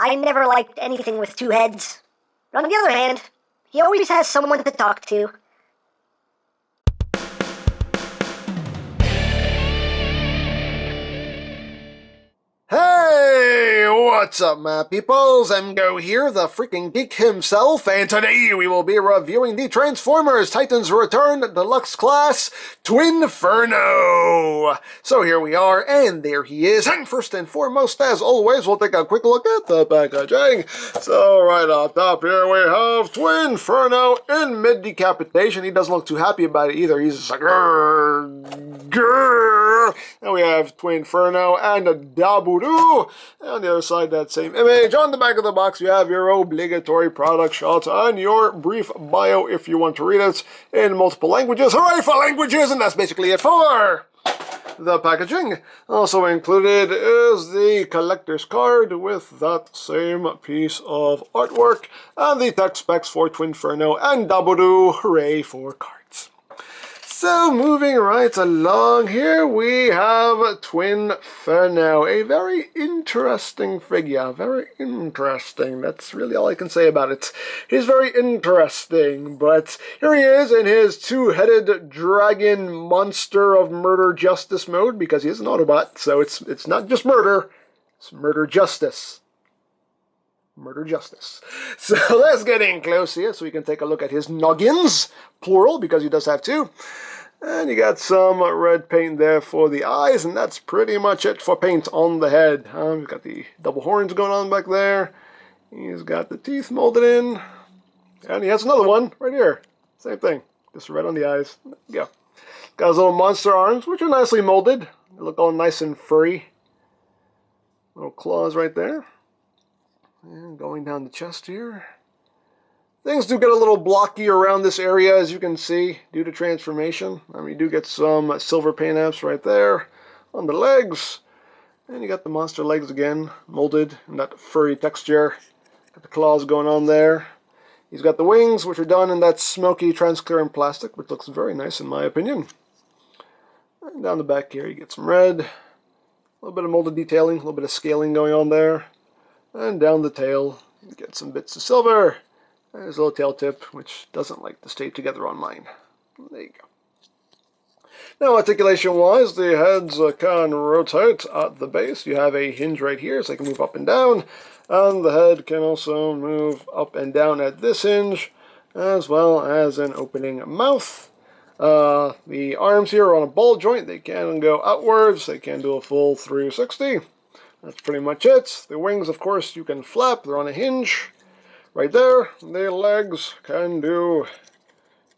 I never liked anything with two heads. But on the other hand, he always has someone to talk to. Hey, what's up, my peoples? EmGo here, the freaking geek himself, and today we will be reviewing the Transformers Titans Return Deluxe Class TWINFERNO. So here we are, and there he is. And first and foremost, as always, we'll take a quick look at the packaging. So right off top here we have TWINFERNO in mid-decapitation. He doesn't look too happy about it either. He's just like, grrr, grrr. And we have TWINFERNO and a Dabu. And on the other side, that same image. On the back of the box, you have your obligatory product shots and your brief bio if you want to read it in multiple languages. Hooray for languages! And that's basically it for the packaging. Also included is the collector's card with that same piece of artwork and the tech specs for TWINFERNO and Dabudu. Hooray for cards. So, moving right along here, we have TWINFERNO, a very interesting figure, very interesting, that's really all I can say about it. He's very interesting, but here he is in his two-headed dragon monster of murder justice mode, because he is an Autobot, so it's not just murder, it's murder justice. Murder justice. So let's get in close here so we can take a look at his noggins, plural, because he does have two. And you got some red paint there for the eyes, and that's pretty much it for paint on the head. We've got the double horns going on back there. He's got the teeth molded in. And he has another one right here. Same thing, just red on the eyes. There you go. Got his little monster arms, which are nicely molded. They look all nice and furry. Little claws right there. And going down the chest here. Things do get a little blocky around this area, as you can see, due to transformation. You do get some silver paint apps right there on the legs. And you got the monster legs again, molded in that furry texture. Got the claws going on there. He's got the wings, which are done in that smoky transparent plastic, which looks very nice in my opinion. And down the back here, you get some red. A little bit of molded detailing, a little bit of scaling going on there. And down the tail, you get some bits of silver. There's a little tail tip, which doesn't like to stay together on mine. There you go. Now, articulation-wise, the heads can rotate at the base. You have a hinge right here, so they can move up and down. And the head can also move up and down at this hinge, as well as an opening mouth. The arms here are on a ball joint. They can go outwards. They can do a full 360. That's pretty much it. The wings, of course, you can flap. They're on a hinge. Right there, the legs can do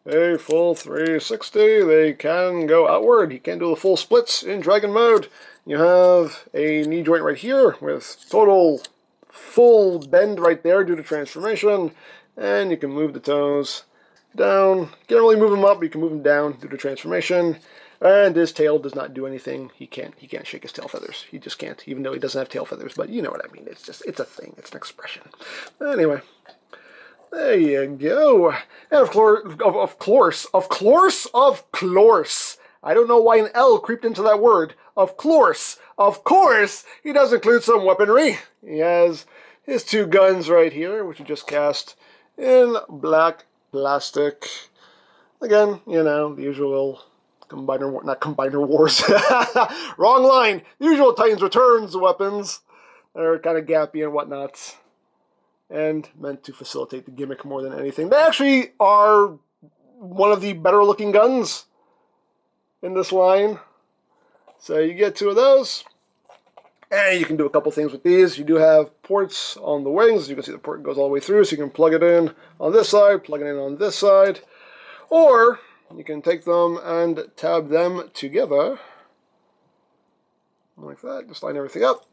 a full 360. They can go outward. You can do the full splits in Dragon mode. You have a knee joint right here with total full bend right there due to transformation. And you can move the toes down. You can't really move them up, but you can move them down due to transformation. And his tail does not do anything. He can't shake his tail feathers. He just can't, even though he doesn't have tail feathers. But you know what I mean. It's a thing. It's an expression. Anyway, there you go. And of course, I don't know why an L creeped into that word. Of course, he does include some weaponry. He has his two guns right here, which are just cast in black plastic. Again, you know, the usual not Combiner Wars. Wrong line. The usual Titans Returns weapons. They're kind of gappy and whatnot. And meant to facilitate the gimmick more than anything. They actually are one of the better looking guns in this line. So you get two of those. And you can do a couple things with these. You do have ports on the wings. As you can see, the port goes all the way through. So you can plug it in on this side, plug it in on this side. Or you can take them and tab them together, like that, just line everything up.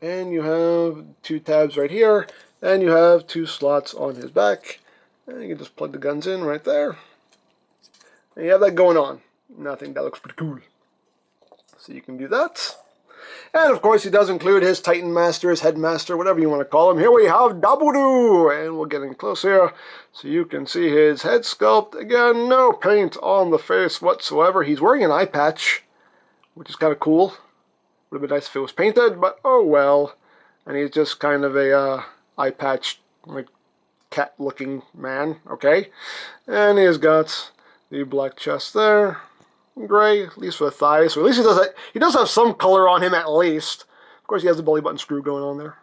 And you have two tabs right here, and you have two slots on his back. And you can just plug the guns in right there. And you have that going on. And I think that looks pretty cool. So you can do that. And of course, he does include his Titan Master, his Headmaster, whatever you want to call him. Here we have Dabudu, and we'll get in close here so you can see his head sculpt. Again, no paint on the face whatsoever. He's wearing an eye patch, which is kind of cool. Would have been nice if it was painted, but oh well. and he's just kind of a eye patch, like cat-looking man. Okay, and he's got the black chest there, gray, at least for the thighs. So at least he does have some color on him at least. Of course, he has the belly button screw going on there.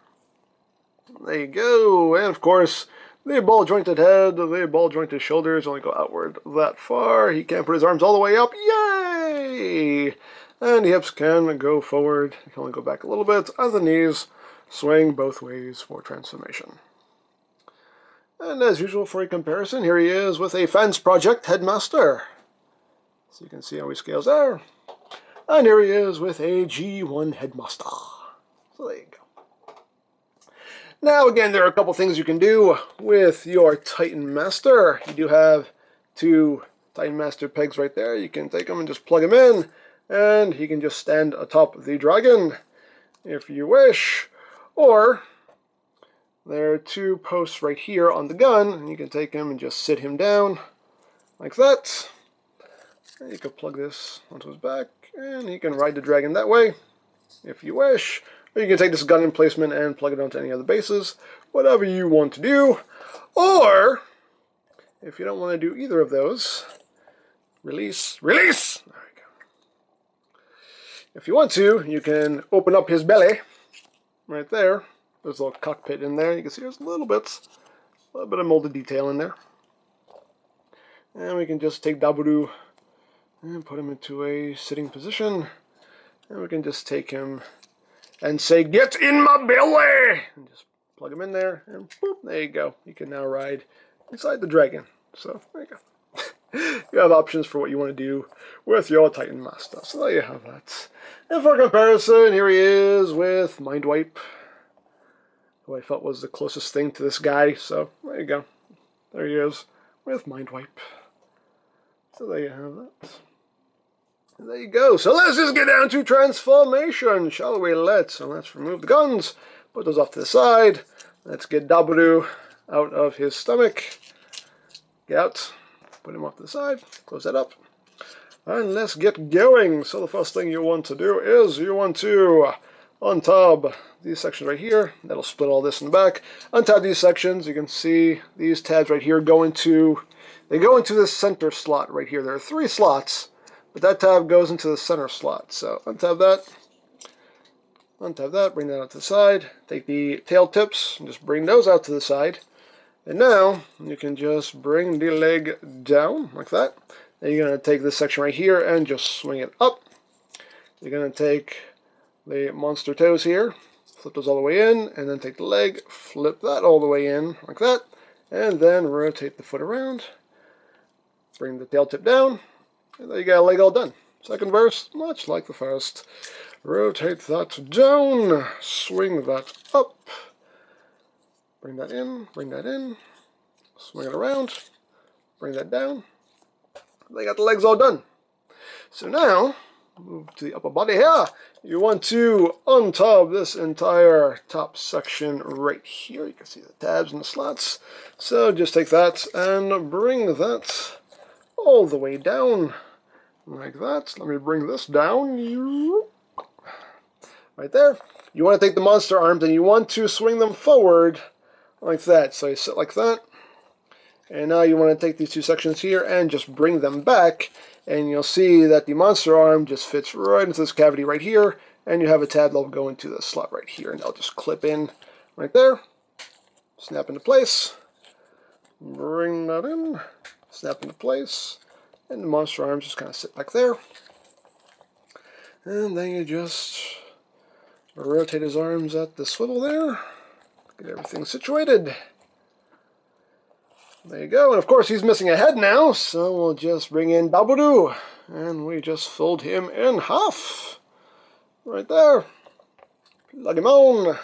There you go, and of course, the ball-jointed head, the ball-jointed shoulders only go outward that far. He can't put his arms all the way up. Yay! And the hips can go forward. He can only go back a little bit. And the knees swing both ways for transformation. And as usual for a comparison, here he is with a Fence Project Headmaster. So you can see how he scales there. And here he is with a G1 Headmaster. So there you go. Now, again, there are a couple things you can do with your Titan Master. You do have 2 Titan Master pegs right there. You can take them and just plug them in, and he can just stand atop the dragon if you wish. Or, there are 2 posts right here on the gun, and you can take him and just sit him down like that. And you can plug this onto his back, and he can ride the dragon that way if you wish. Or you can take this gun emplacement and plug it onto any other bases, whatever you want to do. Or, if you don't want to do either of those, release! There we go. If you want to, you can open up his belly, right there. There's a little cockpit in there. You can see there's a little bit of molded detail in there. And we can just take Daburu and put him into a sitting position. And we can just take him and say, "Get in my belly!" And just plug him in there, and boop, there you go. You can now ride inside the dragon. So, there you go. You have options for what you want to do with your Titan Master. So there you have that. And for comparison, here he is with Mind Wipe, who I felt was the closest thing to this guy. So, there you go. There he is with Mind Wipe. So there you have that. There you go. So let's just get down to transformation, shall we? Let's remove the guns, put those off to the side. Let's get Daburu out of his stomach. Get out, put him off to the side, close that up, and let's get going. So the first thing you want to do is you want to untab these sections right here. That'll split all this in the back. Untab these sections. You can see these tabs right here go into this center slot right here. There are 3 slots. But that tab goes into the center slot. So untab that, bring that out to the side. Take the tail tips and just bring those out to the side. And now you can just bring the leg down like that. Then you're going to take this section right here and just swing it up. You're going to take the monster toes here, flip those all the way in, and then take the leg, flip that all the way in like that, and then rotate the foot around. Bring the tail tip down. And there you got a leg all done. Second verse, much like the first. Rotate that down, swing that up, bring that in, swing it around, bring that down. They got the legs all done. So now, move to the upper body here. You want to untab this entire top section right here. You can see the tabs and the slots. So just take that and bring that all the way down like that. Let me bring this down right there. You want to take the monster arms and you want to swing them forward like that. So you sit like that, and now you want to take these 2 sections here and just bring them back, and you'll see that the monster arm just fits right into this cavity right here, and you have a tab that'll go into the slot right here, and they'll just clip in right there, snap into place, bring that in, snap into place, and the monster arms just kind of sit back there. And then you just rotate his arms at the swivel there, get everything situated. There you go, and of course he's missing a head now, so we'll just bring in Daburu, and we just fold him in half. Right there. Plug him on.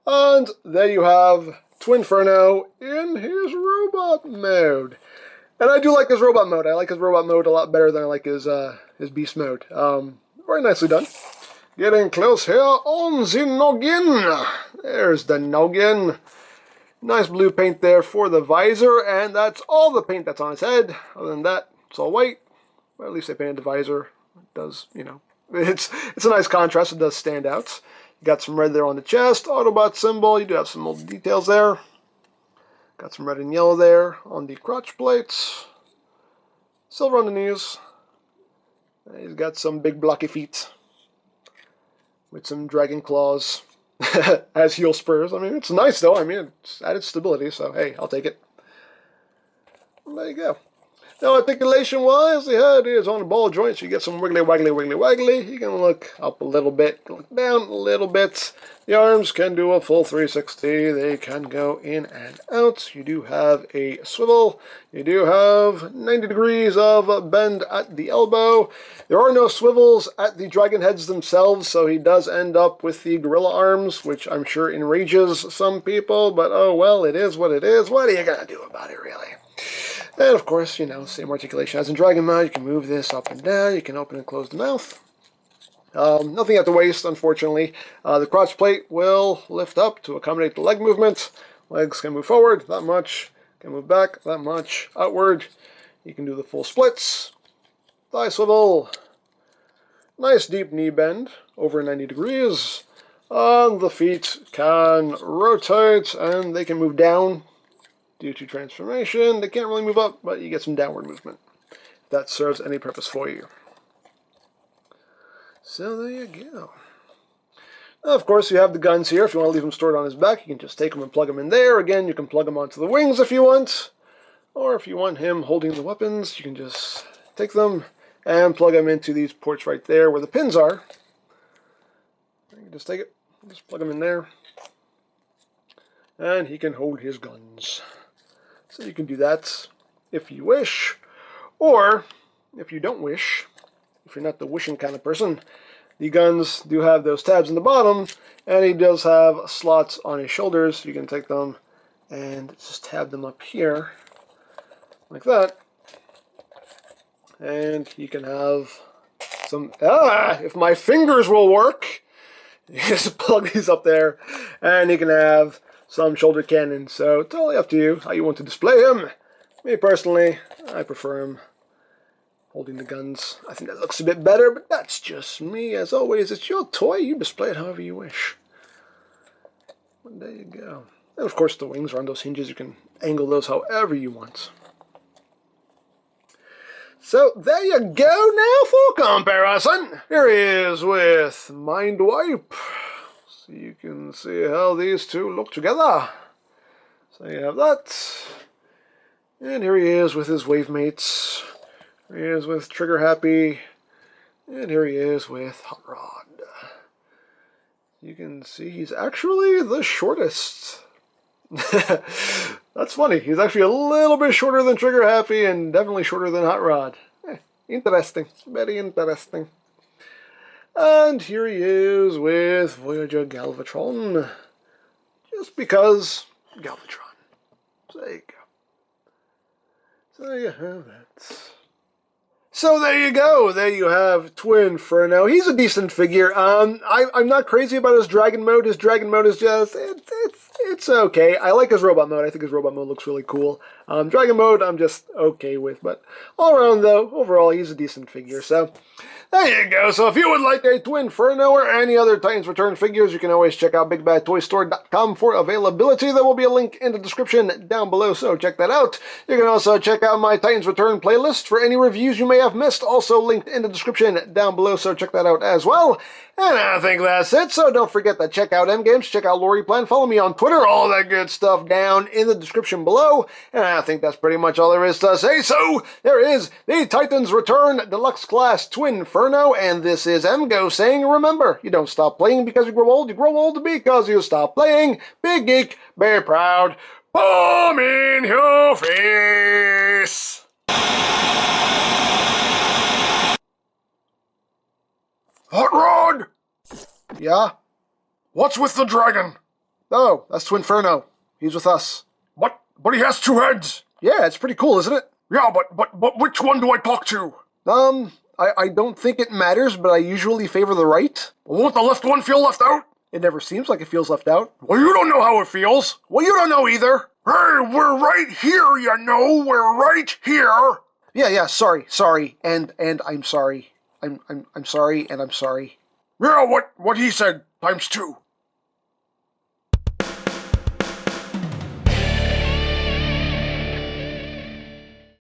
And there you have TWINFERNO in his robot mode. And I do like his robot mode. I like his robot mode a lot better than I like his beast mode. Very nicely done. Getting close here on the noggin. There's the noggin. Nice blue paint there for the visor, and that's all the paint that's on his head. Other than that, it's all white. Well, at least I painted the visor. It does, you know, It's a nice contrast. It does stand out. You got some red there on the chest, Autobot symbol. You do have some old details there. Got some red and yellow there on the crotch plates. Silver on the knees. He's got some big blocky feet with some dragon claws as heel spurs. I mean, it's nice though. I mean, it's added stability, so hey, I'll take it. There you go. Now, articulation-wise, the head is on the ball joint, so you get some wiggly, waggly, wiggly, waggly. You can look up a little bit, look down a little bit. The arms can do a full 360. They can go in and out. You do have a swivel. You do have 90 degrees of bend at the elbow. There are no swivels at the dragon heads themselves, so he does end up with the gorilla arms, which I'm sure enrages some people, but oh well, it is what it is. What are you going to do about it, really? And of course, you know, same articulation as in Dragon Mode. You can move this up and down. You can open and close the mouth. Nothing at the waist, unfortunately. The crotch plate will lift up to accommodate the leg movement. Legs can move forward that much. Can move back that much. Outward. You can do the full splits. Thigh swivel. Nice deep knee bend. Over 90 degrees. The feet can rotate and they can move down. Due to transformation, they can't really move up, but you get some downward movement. If that serves any purpose for you. So there you go. Now, of course, you have the guns here. If you want to leave them stored on his back, you can just take them and plug them in there. Again, you can plug them onto the wings if you want. Or if you want him holding the weapons, you can just take them and plug them into these ports right there where the pins are. You can just take it, just plug them in there. And he can hold his guns. So you can do that if you wish, or if you don't wish, if you're not the wishing kind of person, the guns do have those tabs in the bottom, and he does have slots on his shoulders, so you can take them and just tab them up here, like that, and you can have some, if my fingers will work, you just plug these up there, and you can have some shoulder cannons, so totally up to you how you want to display him. Me personally, I prefer him holding the guns. I think that looks a bit better, but that's just me. As always, it's your toy. You display it however you wish. Well, there you go. And of course, the wings are on those hinges. You can angle those however you want. So there you go now for comparison. Here he is with Mind Wipe. So you can see how these two look together. So you have that. And here he is with his wave mates. Here he is with Trigger Happy. And here he is with Hot Rod. You can see he's actually the shortest. That's funny. He's actually a little bit shorter than Trigger Happy and definitely shorter than Hot Rod. Interesting. Very interesting. And here he is with Voyager Galvatron. Just because Galvatron. So there you go. So you have that. So there you go. There you have TWINFERNO. He's a decent figure. I'm not crazy about his Dragon Mode. His Dragon Mode is just it's okay. I like his Robot Mode. I think his Robot Mode looks really cool. Dragon Mode I'm just okay with, but all around though, overall he's a decent figure. So there you go. So if you would like a TWINFERNO or any other Titans Return figures, you can always check out BigBadToyStore.com for availability. There will be a link in the description down below, so check that out. You can also check out my Titans Return playlist for any reviews you may have missed, also linked in the description down below, so check that out as well. And I think that's it, so don't forget to check out EmGo's, check out LoriPlan, follow me on Twitter, all that good stuff down in the description below. And I think that's pretty much all there is to say. So there is the Titans Return Deluxe Class TWINFERNO, and this is EmGo saying, remember, you don't stop playing because you grow old because you stop playing. Big Geek, very proud, bomb in your face! Hot Rod! Yeah? What's with the dragon? Oh, that's TWINFERNO. He's with us. What? But he has two heads! Yeah, it's pretty cool, isn't it? Yeah, but which one do I talk to? I don't think it matters, but I usually favor the right. Won't the left one feel left out? It never seems like it feels left out. Well, you don't know how it feels. Well, you don't know either. Hey, we're right here, you know. We're right here. Yeah, sorry. And I'm sorry. I'm sorry, and I'm sorry. Yeah, what he said, times two.